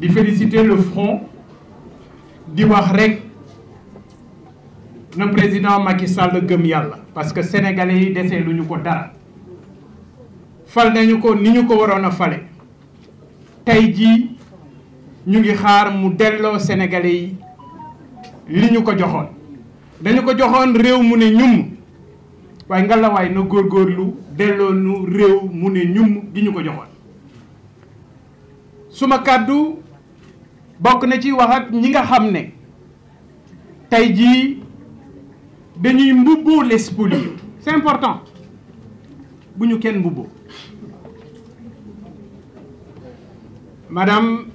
di féliciter le front di wax rek na président Macky Sall gëm yàlla parce que sénégalais yi desee lu ñu ko dara fal nañu ko ni ñu ko waroon a fale tey jii ñu ngi xaar mu delloo sénégalais yi li ñu ko joxoon dañu ko joxoon réew mu ne ñum waaye ngalawaay na góorgóorlu delloo nu réew mu ne ñum gi ñu ko joxoon suma kàddu bokk na ci wax ak ñi nga xam ne tey jii dañuy mbubboo les spoliés c'est important bu ñu kenn mbubboo madame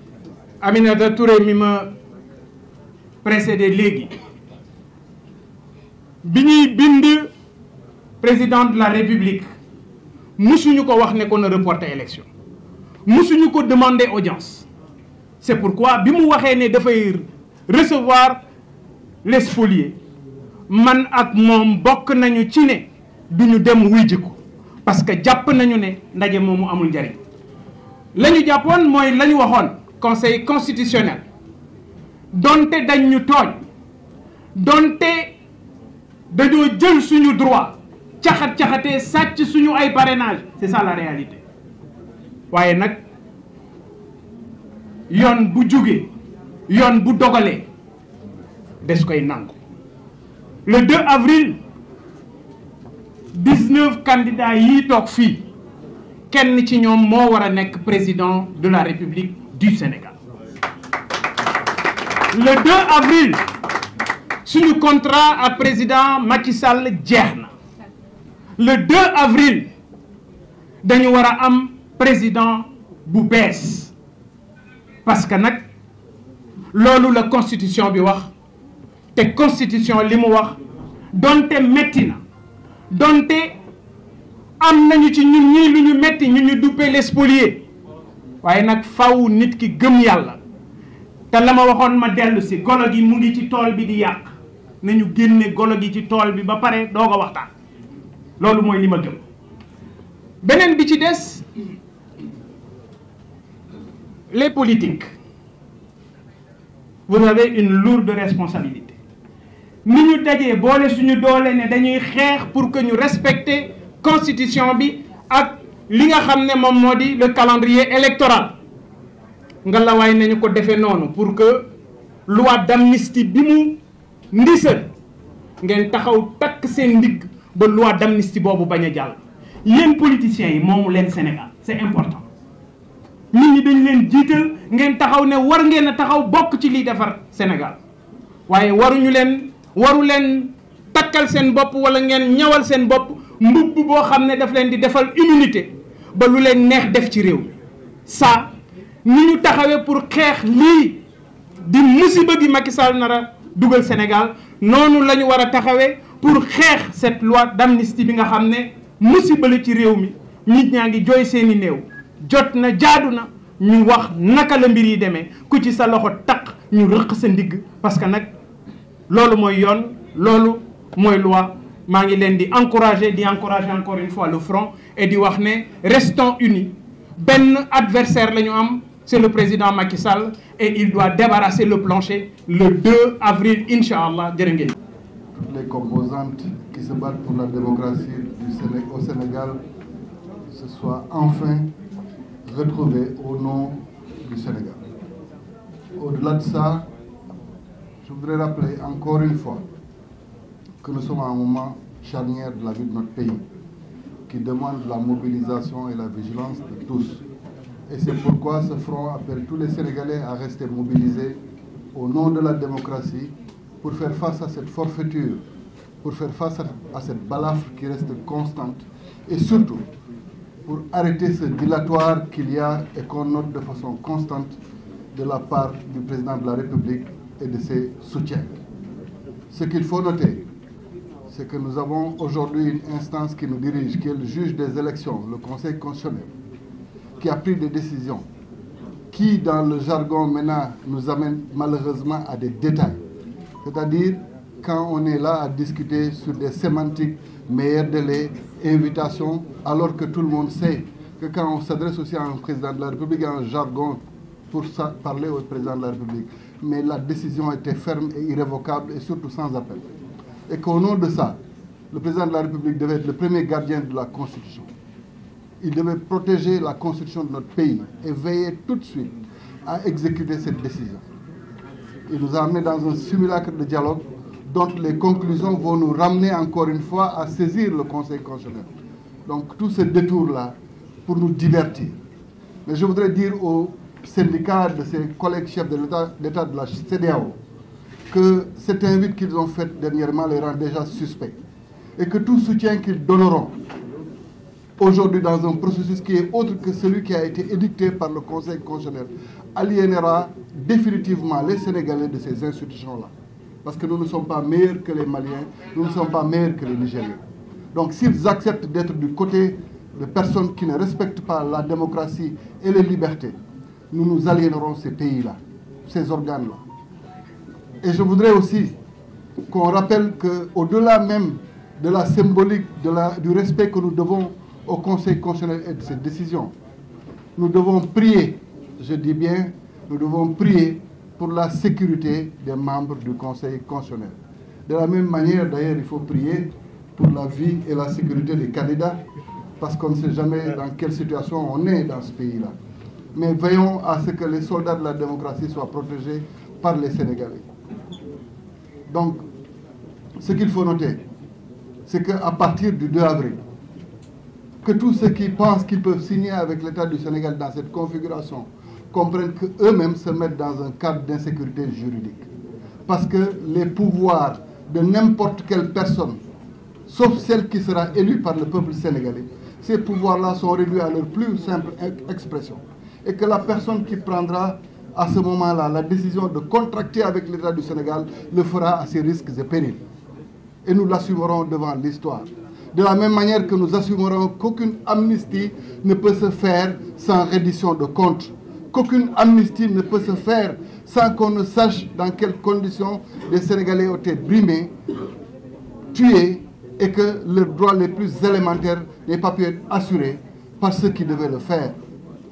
Aminata Touré mi ma précédé léegi bi ñuy bind président de la république musuñu ko wax ne ko na reporter élection musuñu ko demander audience c'est pourquoi bi mu waxee ne dafay recevoir les spoliés man ak moom bokk nañu ci ne duñu dem wuy ji ko parce que jàpp nañu ne ndaje moomu amul njariñ la ñu jàppoon mooy la ñu waxoon conseil constitutionnel donte dañ ñu tooñ donte dañoo jël suñu droit caxat-caxatee sàcc suñu ay parrainage c'est ça la réalité waaye nag yoon bu jugee yoon bu dogalee des koy nangu le 2 avril 19 candidats yi toog fii kenn ci ñoom moo war a nekk président de la République du Sénégal le 2 avril suñu contrat ak président Macky Sall jeex na le 2 avril dañu war a am président bu bees parce que nag loolu la constitution bi wax te constitution li mu wax donte metti na donte am nañu ci ñun ñii lu ñu metti ñu duppee les spoliés waaye nag faw nit ki gëm yàlla te la ma waxoon ma dellu si golo gi mu ngi ci tool bi di yàq nañu génne golo gi ci tool bi ba pare doog a waxtaan loolu mooy li ma gëm beneen bi ci des les politiques vous avez une lourde responsabilité ni ñu dajee boole suñu doole ne dañuy xeex pour que ñu respecter constitution bi ak li nga xam ne moom moo di le calendrier électoral nga la waay nañu ko defee noonu pour que loi d'amnistie bi mu ndisal ngeen taxaw takk seen ndigg ba loi d'amnistie boobu bañ a jàll yéen politiciens yi moomu leen Sénégal c'est important nit ñi dañ leen jiital ngeen taxaw ne war ngeen a taxaw bokk ci liy defar Sénégal waaye waru leen takkal seen bopp wala ngeen ñawal seen bopp mbubb boo xam ne daf leen di defal immunité ba lu leen neex def ci réew mi ça ni ñu taxawee pour xeex lii di musiba gi Macky Sall nar a dugal Sénégal noonu la ñu war a taxawee pour xeex cette loi d'amnistie bi nga xam ne musiba la ci réew mi nit ñaa ngi jooy seeni néew jot na jaadu na ñu wax naka la mbir yi demee ku ci sa loxo taq ñu rëq sa ndigg parce que nag loolu mooy yoon loolu mooy loi maa ngi leen di encourager encore une fois le front et di wax ne restons unis benn adversaire la ñu am c'est le président Macky Sall et il doit débarrasser le plancher le 2 avril inchallah jërë ngeen. Toutes les composantes qui se battent pour la démocratie au Sénégal se soient enfin retrouvées au nom du Sénégal. Au-delà de ça, je voudrais rappeler encore une fois que nous sommes à un moment charnière de la vie de notre pays qui demande la mobilisation et la vigilance de tous. Et c'est pourquoi ce front appelle tous les Sénégalais à rester mobilisés au nom de la démocratie pour faire face à cette forfaiture, pour faire face à cette balafre qui reste constante et surtout pour arrêter ce dilatoire qu'il y a et qu'on note de façon constante de la part du président de la République et de ses soutiens. Ce qu'il faut noter, c'est que nous avons aujourd'hui une instance qui nous dirige, qui est le juge des élections, le Conseil constitutionnel, qui a pris des décisions qui, dans le jargon maintenant, nous amène malheureusement à des détails. C'est-à-dire, quand on est là à discuter sur des sémantiques, meilleurs délais, invitations, alors que tout le monde sait que quand on s'adresse aussi à un président de la République, il y a un jargon pour parler au président de la République. Mais la décision était ferme et irrévocable et surtout sans appel. Et qu'au nom de ça, le président de la République devait être le premier gardien de la Constitution. Il devait protéger la Constitution de notre pays et veiller tout de suite à exécuter cette décision. Il nous a amenés dans un simulacre de dialogue dont les conclusions vont nous ramener encore une fois à saisir le Conseil constitutionnel. Donc tout ce détour-là pour nous divertir. Mais je voudrais dire aux syndicats de ses collègues chefs de l'État de la CEDEAO que cette invite qu'ils ont faite dernièrement les rend déjà suspects et que tout soutien qu'ils donneront aujourd'hui dans un processus qui est autre que celui qui a été édicté par le Conseil constitutionnel aliénera définitivement les Sénégalais de ces institutions-là. Parce que nous ne sommes pas meilleurs que les Maliens, nous ne sommes pas meilleurs que les Nigériens. Donc s'ils acceptent d'être du côté de personnes qui ne respectent pas la démocratie et les libertés, nous aliénerons ces pays-là, ces organes-là. Et je voudrais aussi qu'on rappelle qu'au-delà même de la symbolique, du respect que nous devons au Conseil constitutionnel et de ses décisions, nous devons prier, je dis bien, nous devons prier pour la sécurité des membres du Conseil constitutionnel. De la même manière, d'ailleurs, il faut prier pour la vie et la sécurité des candidats, parce qu'on ne sait jamais dans quelle situation on est dans ce pays-là. Mais veillons à ce que les soldats de la démocratie soient protégés par les Sénégalais. Donc, ce qu'il faut noter, c'est qu'à partir du 2 avril, que tous ceux qui pensent qu'ils peuvent signer avec l'État du Sénégal dans cette configuration comprennent qu'eux-mêmes se mettent dans un cadre d'insécurité juridique. Parce que les pouvoirs de n'importe quelle personne, sauf celle qui sera élue par le peuple sénégalais, ces pouvoirs-là sont réduits à leur plus simple expression. Et que la personne qui prendra à ce moment-là la décision de contracter avec l'État du Sénégal le fera à ses risques et périls. Et nous l'assumerons devant l'histoire. De la même manière que nous assumerons qu'aucune amnistie ne peut se faire sans reddition de comptes. Qu'aucune amnistie ne peut se faire sans qu'on ne sache dans quelles conditions les Sénégalais ont été brimés, tués, et que leurs droits les plus élémentaires n'aient pas pu être assurés par ceux qui devaient le faire.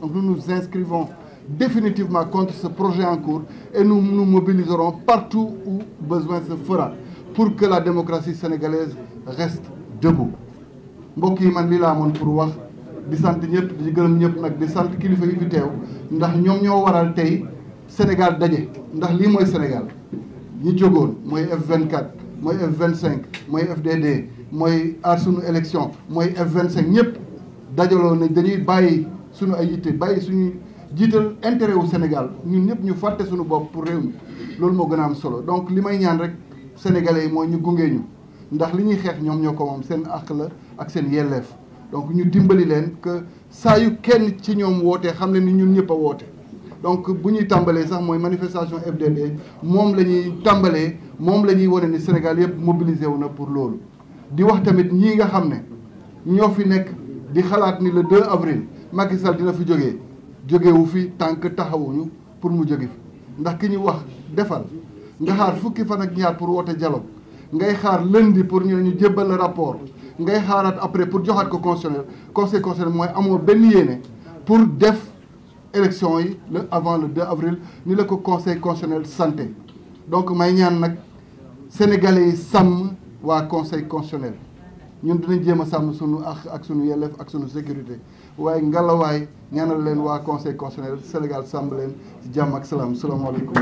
Donc nous nous inscrivons définitivement contre ce projet en cours et nous nous mobiliserons partout où besoin se fera pour que la démocratie sénégalaise reste debout. mbokk yi man lii laa amoon pour wax di sant ñëpp di gërëm ñëpp nag di sant kilifa yi fi teew ndax ñoom ñoo waral tey Sénégal daje ndax lii mooy Sénégal ñi jógoon mooy F24 mooy F25 mooy FDD mooy aar sunu élection mooy F25 ñëpp dajaloo nañ dañuy bàyyi sunu ay yitte bàyyi suñu jiital intérêt wu Sénégal ñun ñëpp ñu fàtte suñu bopp pour réew mi loolu moo gën a am solo donc li may ñaan rek sénégalais yi mooy ñu gunge ñu ndax li ñuy xeex ñoom ñoo ko moom seen àq la ak seen yelleef donc ñu dimbali leen que saa yu kenn ci ñoom wootee xam ne ni ñun ñëpp a woote donc bu ñuy tàmbalee sax mooy manifestation FDD moom la ñuy tàmbalee moom la ñuy wane ni Sénégal yëpp mobilisé wu na pour loolu di wax tamit ñii nga xam ne ñoo fi nekk di xalaat ni le 2 avril Macky Sall dina fi jógewu fi tant que taxawuñu pour mu jóge fi ndax ki ñu wax defal nga xaar fukki fan ak ñaar pour woote dialogue ngay xaar lundi pour ñu jébbal le rapport ngay xaaraat après pour joxaat ko conseil constitutionnel mooy amoo benn yéene pour def élection yi avant le 2 avril ni la ko conseil constitutionnel santé donc may ñaan nag sénégalais yi sàmm waa conseil constitutionnel ñun dinañ jéem a sàmm sunu ak sunu yelleef ak sunu sécurité waaye ngalawaay ñaanal leen waa conseil constitutionnel Sénégal sàmm leen ci jàmm ak salaam salaamaaleykum.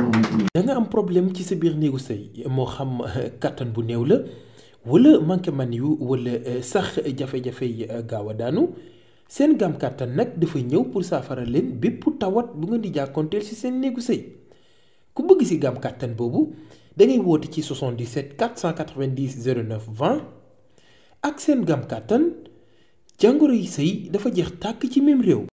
da nga am problème ci sa biir néegu sëy moo xam kattan bu néew la wala manqué man yu wala sax jafe-jafe yi gaaw a daanu seen gam kattan nag dafa ñëw pour saafara leen bépp tawat bu nga di jàkkoonteel ci seen néegu sëy ku bëgg ci gam kattan boobu da ngay woote ci 77 490 09 20 ak seen gam kattan jàngoro yi sëy dafa jeex tàkk ci même réew.